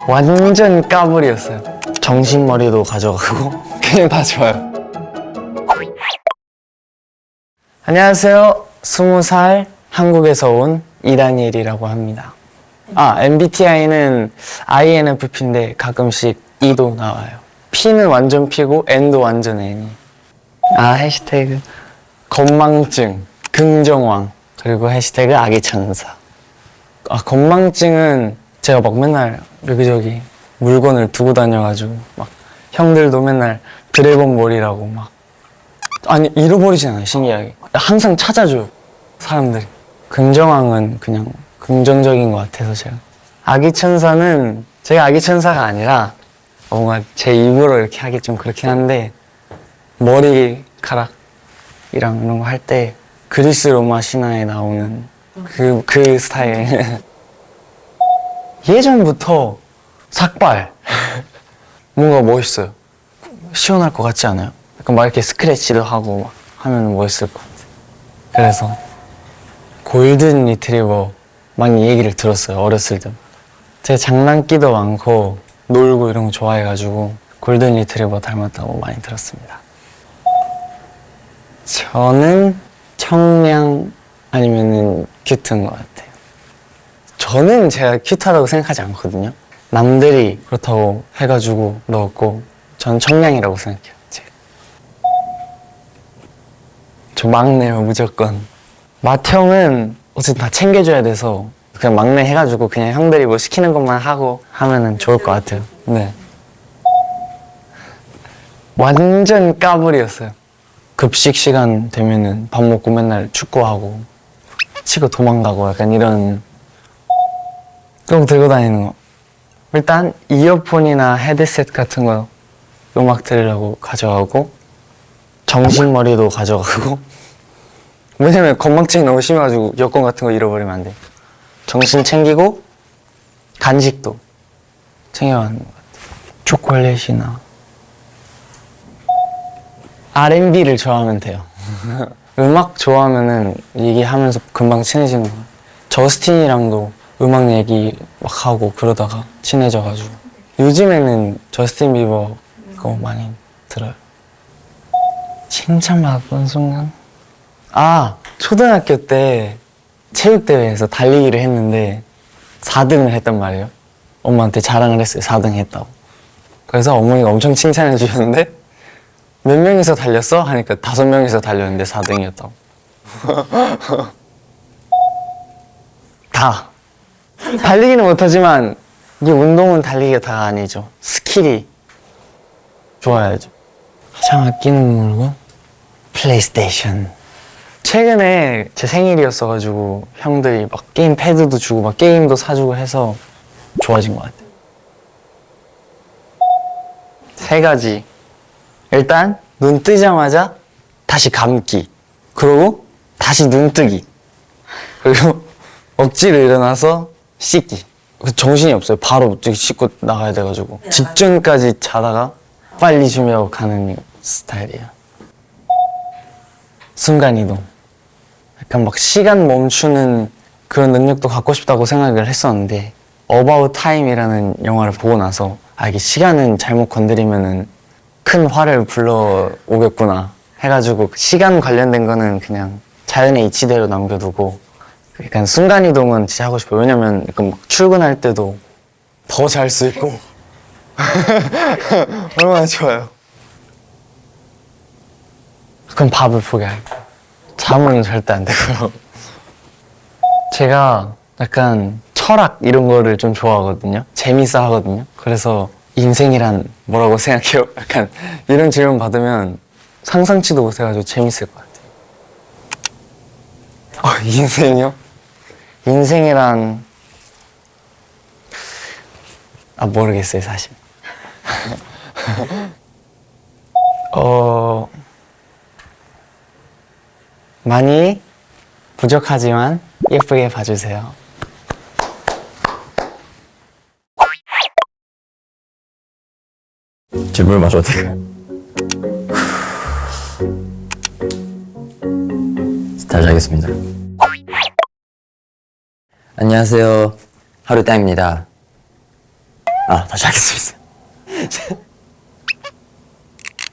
완전 까불이었어요. 정신머리도 가져가고 그냥 다 좋아요. 안녕하세요. 20살 한국에서 온 이다니엘이라고 합니다. MBTI는 INFP인데 가끔씩 E도 나와요. P는 완전 P고 N도 완전 N이. 해시태그 건망증, 긍정왕, 그리고 해시태그 아기천사. 건망증은 제가 막 맨날 여기저기 물건을 두고 다녀가지고 막 형들도 맨날 드래곤볼이라고 막 잃어버리진 않아요. 신기하게 항상 찾아줘요 사람들이. 긍정왕은 그냥 긍정적인 것 같아서 제가. 아기천사는 제가 아기천사가 아니라 뭔가 제 입으로 이렇게 하기 좀 그렇긴 한데 머리카락이랑 이런 거 할 때 그리스 로마 신화에 나오는 그 스타일. 예전부터 삭발 뭔가 멋있어요. 시원할 것 같지 않아요? 약간 막 이렇게 스크래치도 하고 막 하면 멋있을 것 같아요. 그래서 골든 리트리버 많이 얘기를 들었어요. 어렸을 때 제가 장난기도 많고 놀고 이런 거 좋아해가지고 골든 리트리버 닮았다고 많이 들었습니다. 저는 청량 아니면은 큐트인 것 같아요. 저는 제가 큐트하다고 생각하지 않거든요. 남들이 그렇다고 해가지고 넣었고 전 청량이라고 생각해요. 제가. 저 막내요 무조건. 맏형은 어쨌든 다 챙겨줘야 돼서 그냥 막내 해가지고 그냥 형들이 뭐 시키는 것만 하고 하면은 좋을 것 같아요. 네. 완전 까불이었어요. 급식 시간 되면은 밥 먹고 맨날 축구하고 치고 도망가고 약간 이런 꼭 들고 다니는 거. 일단 이어폰이나 헤드셋 같은 거 음악 들으려고 가져가고 정신머리도 가져가고 왜냐면 건망증이 너무 심해가지고 여권 같은 거 잃어버리면 안 돼. 정신 챙기고 간식도 챙겨가는 것 같아요. 초콜릿이나 R&B를 좋아하면 돼요. 음악 좋아하면은 얘기하면서 금방 친해지는 거. 저스틴이랑도 음악 얘기 막 하고 그러다가 친해져가지고 요즘에는 저스틴 비버 그거 많이 들어요. 칭찬받은 순간? 초등학교 때 체육대회에서 달리기를 했는데 4등을 했단 말이에요. 엄마한테 자랑을 했어요. 4등 했다고. 그래서 어머니가 엄청 칭찬해 주셨는데 몇 명이서 달렸어? 하니까 5명이서 달렸는데 4등이었다고. 다. 달리기는 못하지만 이게 운동은 달리기가 다가 아니죠. 스킬이 좋아야죠. 가장 아끼는 물건? 플레이스테이션. 최근에 제 생일이었어가지고 형들이 막 게임 패드도 주고 막 게임도 사주고 해서 좋아진 것 같아요. 3가지. 일단 눈 뜨자마자 다시 감기, 그리고 다시 눈 뜨기, 그리고 억지로 일어나서 씻기. 정신이 없어요. 바로 씻고 나가야 돼가지고 직전까지 자다가 빨리 준비하고 가는 스타일이에요. 순간이동. 약간 막 시간 멈추는 그런 능력도 갖고 싶다고 생각을 했었는데 About Time이라는 영화를 보고 나서 이게 시간은 잘못 건드리면은 큰 화를 불러오겠구나 해가지고 시간 관련된 거는 그냥 자연의 이치대로 남겨두고 약간 순간이동은 진짜 하고 싶어요. 왜냐면 약간 막 출근할 때도 더 잘 수 있고 얼마나 좋아요. 그럼 밥을 포기할게요. 잠은 절대 안 되고요. 제가 약간 철학 이런 거를 좀 좋아하거든요. 재밌어 하거든요. 그래서 인생이란 뭐라고 생각해요? 약간 이런 질문 받으면 상상치도 못해가지고 재밌을 것 같아요. 인생이요? 인생이란 모르겠어요 사실. 많이 부족하지만 예쁘게 봐주세요. 물 마셔도 돼요? 잘 자겠습니다. 안녕하세요. 하루땅입니다. 다시 하겠습니다.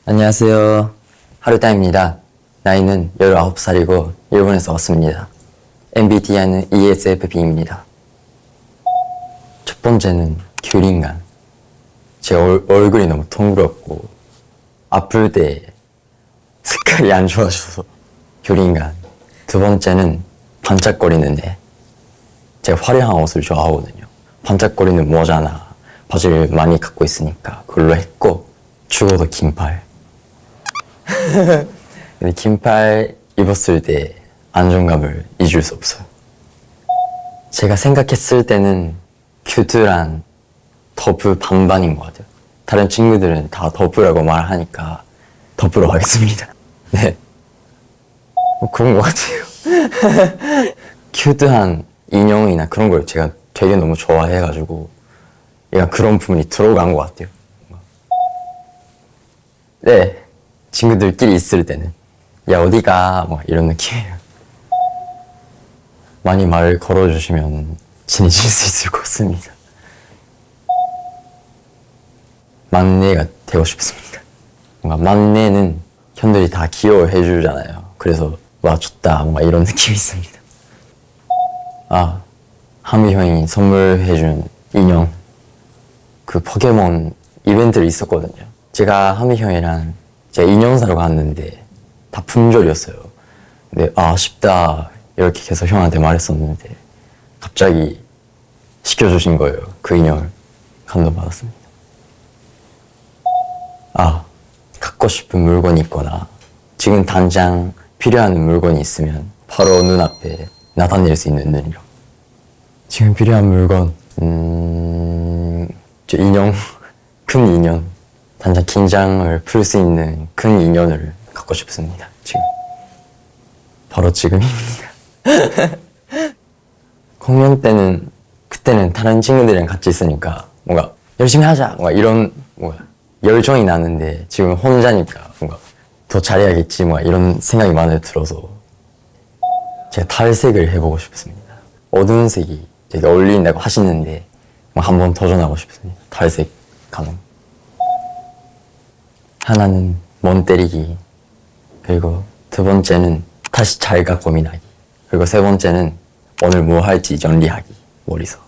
안녕하세요. 하루타입니다. 나이는 19살이고 일본에서 왔습니다. MBTI는 ESFP입니다. 첫 번째는 귤인간. 제 얼굴이 너무 동그랗고 아플 때 색깔이 안 좋아져서 귤인간. 두 번째는 반짝거리는데 제가 화려한 옷을 좋아하거든요. 반짝거리는 모자나 바지를 많이 갖고 있으니까 그걸로 했고, 죽어도 긴팔. 근데 긴팔 입었을 때 안정감을 잊을 수 없어요. 제가 생각했을 때는 큐트랑 더블 반반인 것 같아요. 다른 친구들은 다 더블이라고 말하니까 더블로 하겠습니다. 네. 그런 것 같아요. 큐트한 인형이나 그런 걸 제가 되게 너무 좋아해가지고 약간 그런 부분이 들어간 것 같아요. 네. 친구들끼리 있을 때는 야 어디가 뭐 이런 느낌이에요. 많이 말 걸어주시면 친해질 수 있을 것 같습니다. 막내가 되고 싶습니다. 뭔가 막내는 형들이 다 귀여워해 주잖아요. 그래서 와 좋다 뭔가 이런 느낌이 있습니다. 하미 형이 선물해준 인형, 그 포켓몬 이벤트를 있었거든요. 제가 하미 형이랑 제가 인형 사러 갔는데 다 품절이었어요. 근데 아쉽다 이렇게 계속 형한테 말했었는데 갑자기 시켜주신 거예요. 그 인형을. 감동받았습니다. 갖고 싶은 물건이 있거나 지금 당장 필요한 물건이 있으면 바로 눈앞에 나타낼 수 있는 능력. 지금 필요한 물건, 저 인형, 큰 인형, 당장 긴장을 풀 수 있는 큰 인연을 갖고 싶습니다. 지금 바로 지금입니다. 공연 때는 그때는 다른 친구들이랑 같이 있으니까 뭔가 열심히 하자 뭔가 이런 뭔가 열정이 나는데 지금 혼자니까 뭔가 더 잘해야겠지 뭔가 이런 생각이 많이 들어서 제가 탈색을 해보고 싶습니다. 어두운 색이 되게 어울린다고 하시는데 한번 도전하고 싶습니다. 탈색 가능. 하나는 먼 때리기, 그리고 두 번째는 다시 잘가 고민하기, 그리고 세 번째는 오늘 뭐 할지 정리하기, 머리서.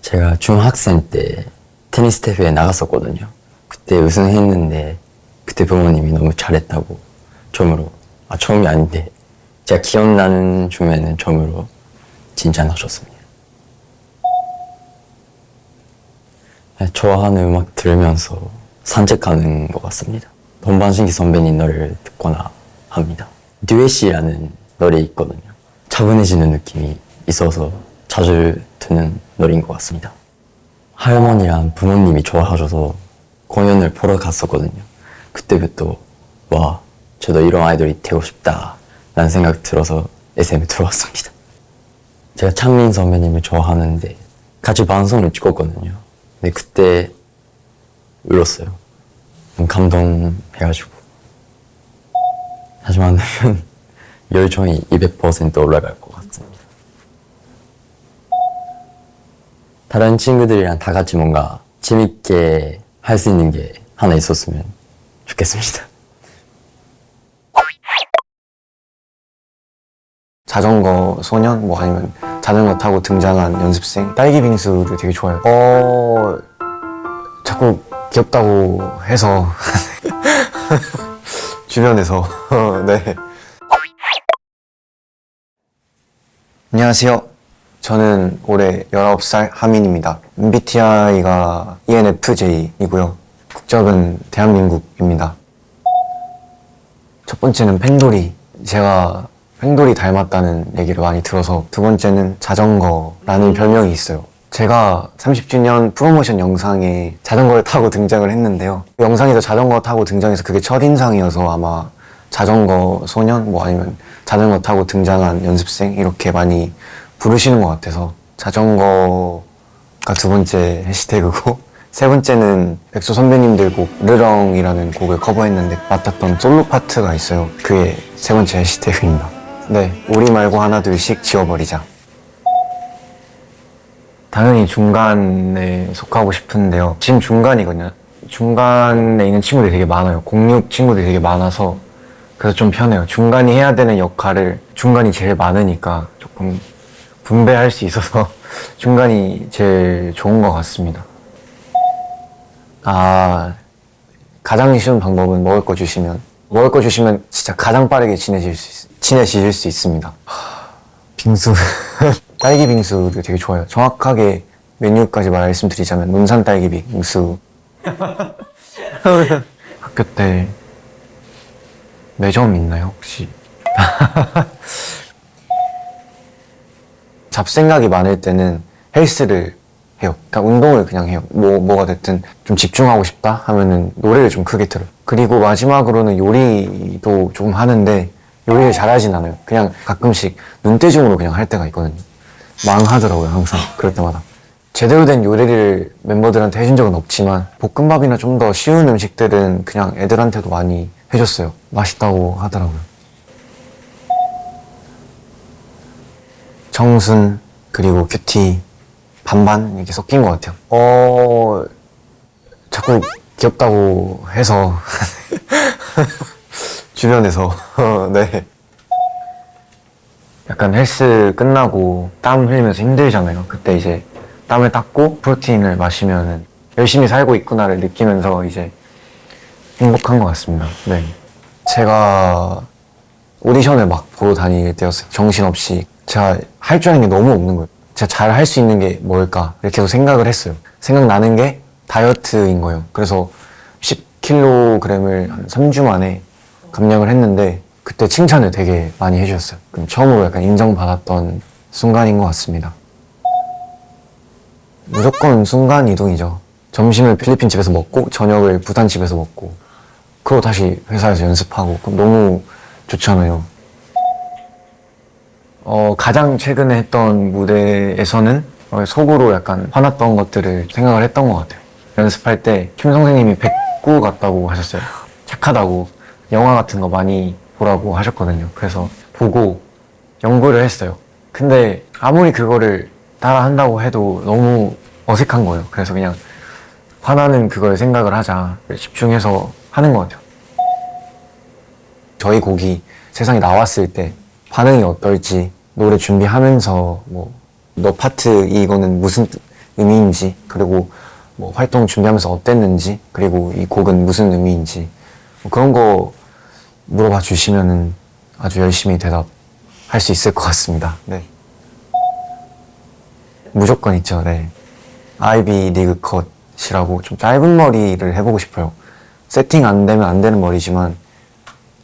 제가 중학생 때 테니스 대회에 나갔었거든요. 그때 우승했는데 그때 부모님이 너무 잘했다고 처음으로, 처음이 아닌데 제가 기억나는 중에는 처음으로 칭찬하셨습니다. 좋아하는 음악 들으면서 산책하는 것 같습니다. 동방신기 선배님 노래를 듣거나 합니다. 듀엣이라는 노래 있거든요. 차분해지는 느낌이 있어서 자주 듣는 노래인 것 같습니다. 할머니랑 부모님이 좋아하셔서 공연을 보러 갔었거든요. 그때부터 와, 저도 이런 아이돌이 되고 싶다 라는 생각이 들어서 SM에 들어왔습니다. 제가 창민 선배님을 좋아하는데 같이 방송을 찍었거든요. 근데 그때 울었어요. 감동해가지고. 하지만 열정이 200% 올라갈 것 같습니다. 다른 친구들이랑 다 같이 뭔가 재밌게 할 수 있는 게 하나 있었으면 좋겠습니다. 자전거 소년 뭐 아니면 자전거 타고 등장한 연습생, 딸기 빙수를 되게 좋아해요. 자꾸 귀엽다고 해서 주변에서 네. 안녕하세요. 저는 올해 19살 하민입니다. MBTI가 ENFJ이고요. 국적은 대한민국입니다. 첫 번째는 펜돌이. 제가 펜돌이 닮았다는 얘기를 많이 들어서. 두 번째는 자전거라는 별명이 있어요. 제가 30주년 프로모션 영상에 자전거를 타고 등장을 했는데요. 그 영상에서 자전거 타고 등장해서 그게 첫인상이어서 아마 자전거 소년 뭐 아니면 자전거 타고 등장한 연습생 이렇게 많이 부르시는 것 같아서 자전거가 두 번째 해시태그고, 세 번째는 엑소 선배님들 곡 르렁이라는 곡을 커버했는데 맡았던 솔로 파트가 있어요. 그게 세 번째 해시태그입니다. 네, 우리 말고 하나 둘씩 지워버리자. 당연히 중간에 속하고 싶은데요. 지금 중간이거든요. 중간에 있는 친구들이 되게 많아요. 06 친구들이 되게 많아서 그래서 좀 편해요. 중간이 해야 되는 역할을 중간이 제일 많으니까 조금 분배할 수 있어서 중간이 제일 좋은 것 같습니다. 가장 쉬운 방법은 먹을 거 주시면 진짜 가장 빠르게 친해지실 수 있습니다. 빙수 딸기 빙수를 되게 좋아해요. 정확하게 메뉴까지 말씀드리자면 논산 딸기 빙수. 학교 때 매점 있나요 혹시? 잡생각이 많을 때는 헬스를 해요. 그러니까 운동을 그냥 해요. 뭐가 됐든 좀 집중하고 싶다 하면은 노래를 좀 크게 틀어요. 그리고 마지막으로는 요리도 조금 하는데 요리를 잘하진 않아요. 그냥 가끔씩 눈대중으로 그냥 할 때가 있거든요. 망하더라고요, 항상. 그럴 때마다. 제대로 된 요리를 멤버들한테 해준 적은 없지만 볶음밥이나 좀 더 쉬운 음식들은 그냥 애들한테도 많이 해줬어요. 맛있다고 하더라고요. 정순 그리고 큐티 반반 이렇게 섞인 것 같아요. 자꾸 귀엽다고 해서 주변에서 네. 약간 헬스 끝나고 땀 흘리면서 힘들잖아요. 그때 이제 땀을 닦고 프로테인을 마시면은 열심히 살고 있구나를 느끼면서 이제 행복한 것 같습니다. 네. 제가 오디션을 막 보러 다닐 때였어요. 정신없이. 제가 할 줄 아는 게 너무 없는 거예요. 제가 잘 할 수 있는 게 뭘까? 이렇게 계속 생각을 했어요. 생각나는 게 다이어트인 거예요. 그래서 10kg을 한 3주 만에 감량을 했는데 그때 칭찬을 되게 많이 해주셨어요. 그럼 처음으로 약간 인정받았던 순간인 것 같습니다. 무조건 순간 이동이죠. 점심을 필리핀 집에서 먹고 저녁을 부산 집에서 먹고 그러고 다시 회사에서 연습하고 그럼 너무 좋잖아요. 가장 최근에 했던 무대에서는 속으로 약간 화났던 것들을 생각을 했던 것 같아요. 연습할 때 김 선생님이 백구 같다고 하셨어요. 착하다고 영화 같은 거 많이 보라고 하셨거든요. 그래서 보고 연구를 했어요. 근데 아무리 그거를 따라 한다고 해도 너무 어색한 거예요. 그래서 그냥 화나는 그걸 생각을 하자 집중해서 하는 것 같아요. 저희 곡이 세상에 나왔을 때 반응이 어떨지 노래 준비하면서 너 파트 이거는 무슨 의미인지 그리고 활동 준비하면서 어땠는지 그리고 이 곡은 무슨 의미인지 그런 거 물어봐 주시면은 아주 열심히 대답할 수 있을 것 같습니다. 네. 무조건 있죠. 네. 아이비 리그 컷이라고 좀 짧은 머리를 해보고 싶어요. 세팅 안 되면 안 되는 머리지만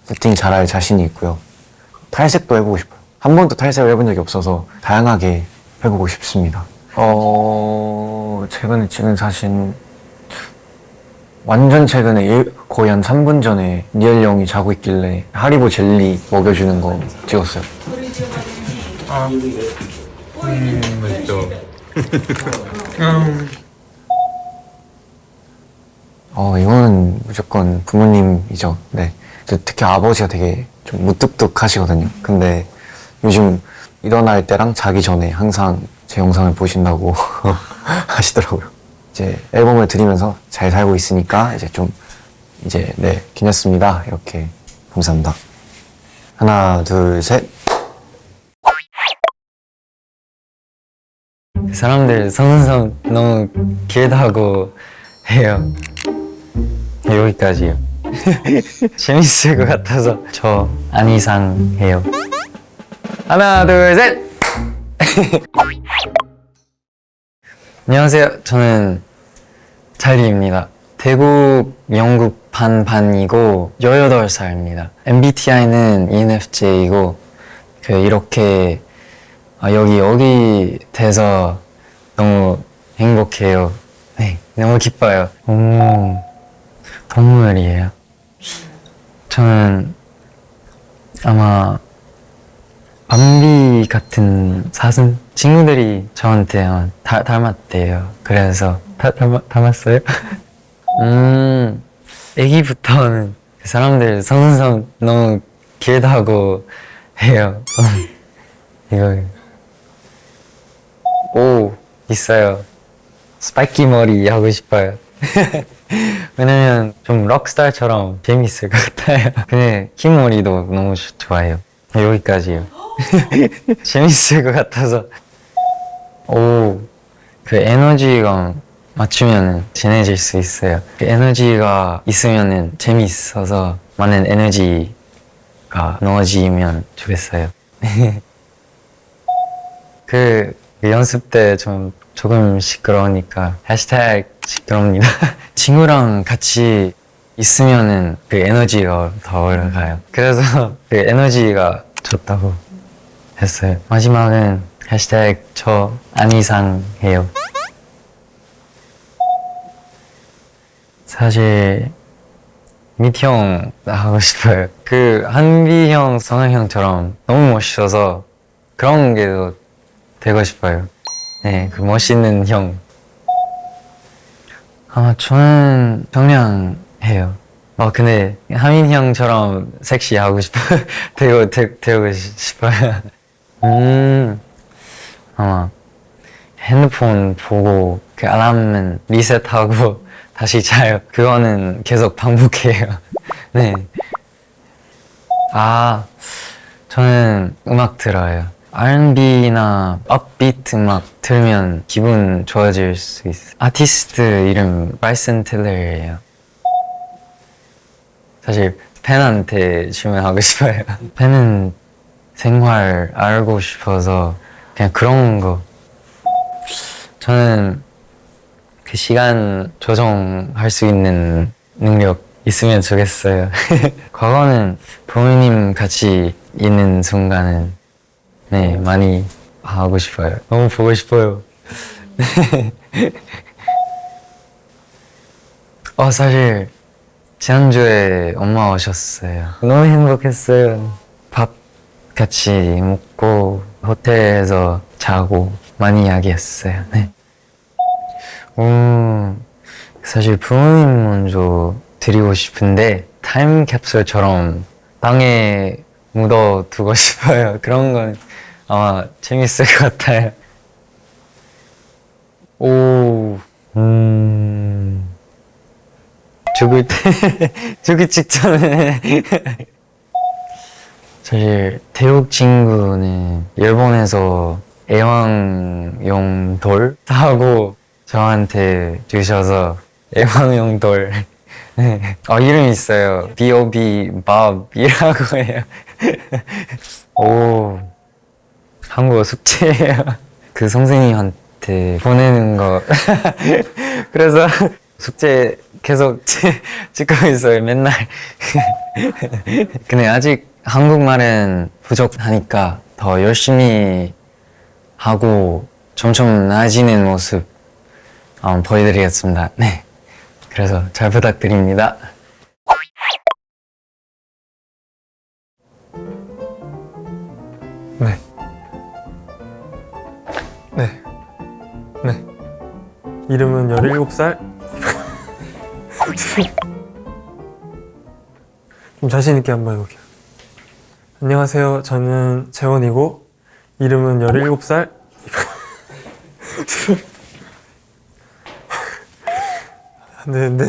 세팅 잘할 자신이 있고요. 탈색도 해보고 싶어요. 한 번도 탈색을 해본 적이 없어서 다양하게 해보고 싶습니다. 최근에 찍은 사진 완전 최근에 거의 한 3분 전에 니엘 형이 자고 있길래 하리보 젤리 먹여주는 거 찍었어요. 맛있죠. 이거는 무조건 부모님이죠. 네. 특히 아버지가 되게 좀 무뚝뚝하시거든요. 근데 요즘 일어날 때랑 자기 전에 항상 제 영상을 보신다고 하시더라고요. 이제 앨범을 들으면서 잘 살고 있으니까 네, 괜찮습니다. 이렇게 감사합니다. 하나, 둘, 셋. 사람들 성은성 너무 길다고 해요. 여기까지요. 재밌을 것 같아서 저 안 이상해요. 하나, 둘, 셋! 안녕하세요. 저는 찰리입니다. 태국, 영국 반반이고 18살입니다. MBTI는 ENFJ이고 이렇게 여기 돼서 너무 행복해요. 네, 너무 기뻐요. 동물이에요. 저는 아마 밤비 같은 사슴? 친구들이 저한테 닮았대요. 그래서 닮았어요? 애기부터는 사람들 성은성 너무 길다고 해요. 이거 있어요. 스파이키 머리 하고 싶어요. 왜냐면 좀 록스타처럼 재밌을 것 같아요. 근데 긴 머리도 너무 좋아해요. 여기까지요. 재밌을 것 같아서. 오, 그 에너지가 맞추면 친해질 수 있어요. 그 에너지가 있으면 재밌어서 많은 에너지가 넣어지면 좋겠어요. 그 연습 때 좀 조금 시끄러우니까 해시태그 시끄럽니다. 친구랑 같이 있으면은 그 에너지가 더 올라가요. 그래서 그 에너지가 좋다고 했어요. 마지막은 해시태그 저 안이상해요. 사실 미티 형 하고 싶어요. 그 한비 형, 성현 형처럼 너무 멋있어서 그런 게 더 되고 싶어요. 네, 그 멋있는 형. 아마 저는 평양해요. 근데 하민 형처럼 섹시하고 싶어요. 되고 싶어요. 아마 핸드폰 보고 그 알람은 리셋하고 다시 자요. 그거는 계속 반복해요. 네. 저는 음악 들어요. R&B나 업비트 음악 들으면 기분 좋아질 수 있어요. 아티스트 이름 브라이슨 틸러예요. 사실 팬한테 질문하고 싶어요. 팬은 생활 알고 싶어서 그냥 그런 거. 저는 그 시간 조정할 수 있는 능력 있으면 좋겠어요. 과거는 부모님 같이 있는 순간은 네, 많이 하고 싶어요. 너무 보고 싶어요. 사실 지난주에 엄마 오셨어요. 너무 행복했어요. 밥 같이 먹고 호텔에서 자고 많이 이야기했어요. 네. 사실 부모님 먼저 드리고 싶은데 타임캡슐처럼 방에 묻어두고 싶어요. 그런 건 아마 재밌을 것 같아요. 죽기 직전에. 사실 태국 친구는 일본에서 애완용 돌 사고 저한테 주셔서 애완용 돌. 네. 이름 있어요. B.O.B. 밥이라고 해요. 한국어 숙제예요. 그 선생님한테 보내는 거. 그래서 숙제 계속 찍고 있어요, 맨날. 근데 아직 한국말은 부족하니까 더 열심히 하고 점점 나아지는 모습 보여드리겠습니다. 네. 그래서 잘 부탁드립니다. 네. 네. 네. 이름은 17살. 좀 자신있게 한번 해볼게요. 안녕하세요. 저는 재원이고, 이름은 17살. 네.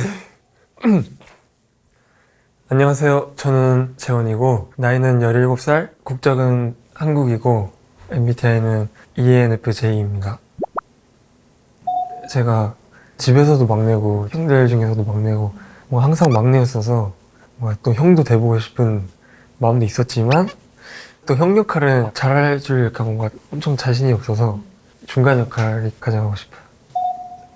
안녕하세요. 저는 재원이고, 나이는 17살, 국적은 한국이고, MBTI는 ENFJ입니다. 제가 집에서도 막내고, 형들 중에서도 막내고, 항상 막내였어서, 또 형도 돼보고 싶은 마음도 있었지만, 또 형 역할은 잘해줄 뭔가 엄청 자신이 없어서, 중간 역할이 가장 하고 싶어요.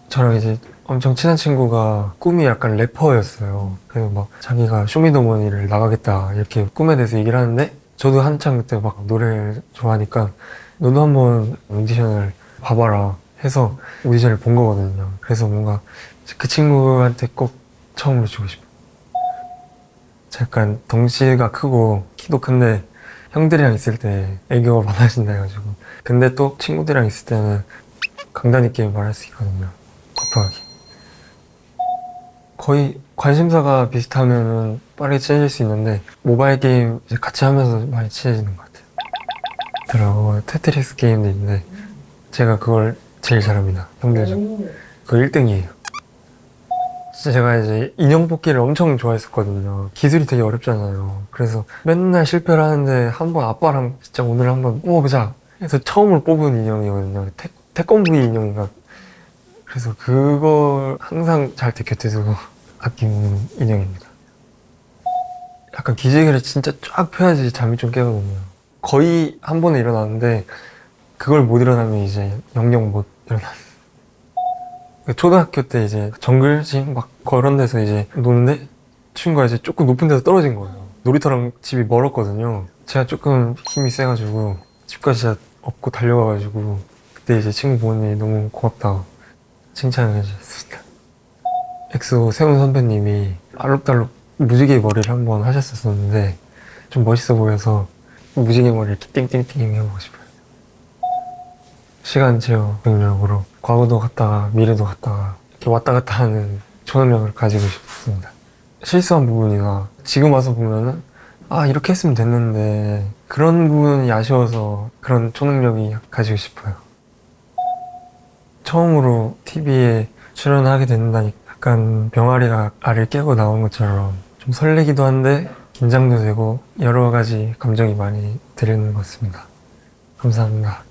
저랑 이제 엄청 친한 친구가 꿈이 약간 래퍼였어요. 그래서 자기가 쇼미더머니를 나가겠다 이렇게 꿈에 대해서 얘기를 하는데 저도 한창 그때 노래를 좋아하니까 너도 한번 오디션을 봐봐라 해서 오디션을 본 거거든요. 그래서 뭔가 그 친구한테 꼭 처음으로 주고 싶어요. 약간 덩치가 크고 키도 큰데 형들이랑 있을 때 애교가 많아진다 해가지고 근데 또 친구들이랑 있을 때는 강단 있게 말할 수 있거든요. 급하게. 거의 관심사가 비슷하면 빠르게 친해질 수 있는데 모바일 게임 이제 같이 하면서 많이 친해지는 것 같아요. 테트리스 게임도 있는데 제가 그걸 제일 잘합니다. 형들 중. 그 1등이에요. 진짜 제가 이제 인형 뽑기를 엄청 좋아했었거든요. 기술이 되게 어렵잖아요. 그래서 맨날 실패를 하는데 한 번 아빠랑 진짜 오늘 한번 뽑아보자 해서 처음으로 뽑은 인형이거든요. 태권브이 인형인가. 그래서 그걸 항상 잘 제 곁에 두고 아끼는 인형입니다. 약간 기지개를 진짜 쫙 펴야지 잠이 좀 깨거든요. 거의 한 번에 일어나는데 그걸 못 일어나면 이제 영영 못 일어나요. 초등학교 때 이제 정글짐 막 그런 데서 이제 노는데 친구가 이제 조금 높은 데서 떨어진 거예요. 놀이터랑 집이 멀었거든요. 제가 조금 힘이 세가지고 집까지 진짜 업고 달려가가지고 그때 이제 친구 부모님이 너무 고맙다고 칭찬을 해주셨습니다. 엑소 세훈 선배님이 알록달록 무지개 머리를 한번 하셨었는데 좀 멋있어 보여서 무지개 머리 이렇게 띵띵띵 해보고 싶어요. 시간 제어 능력으로 과거도 갔다가 미래도 갔다가 이렇게 왔다 갔다 하는 초능력을 가지고 싶습니다. 실수한 부분이나 지금 와서 보면은 아 이렇게 했으면 됐는데 그런 부분이 아쉬워서 그런 초능력이 가지고 싶어요. 처음으로 TV에 출연하게 된다니 약간 병아리가 알을 깨고 나온 것처럼 좀 설레기도 한데 긴장도 되고 여러 가지 감정이 많이 들는 것 같습니다. 감사합니다.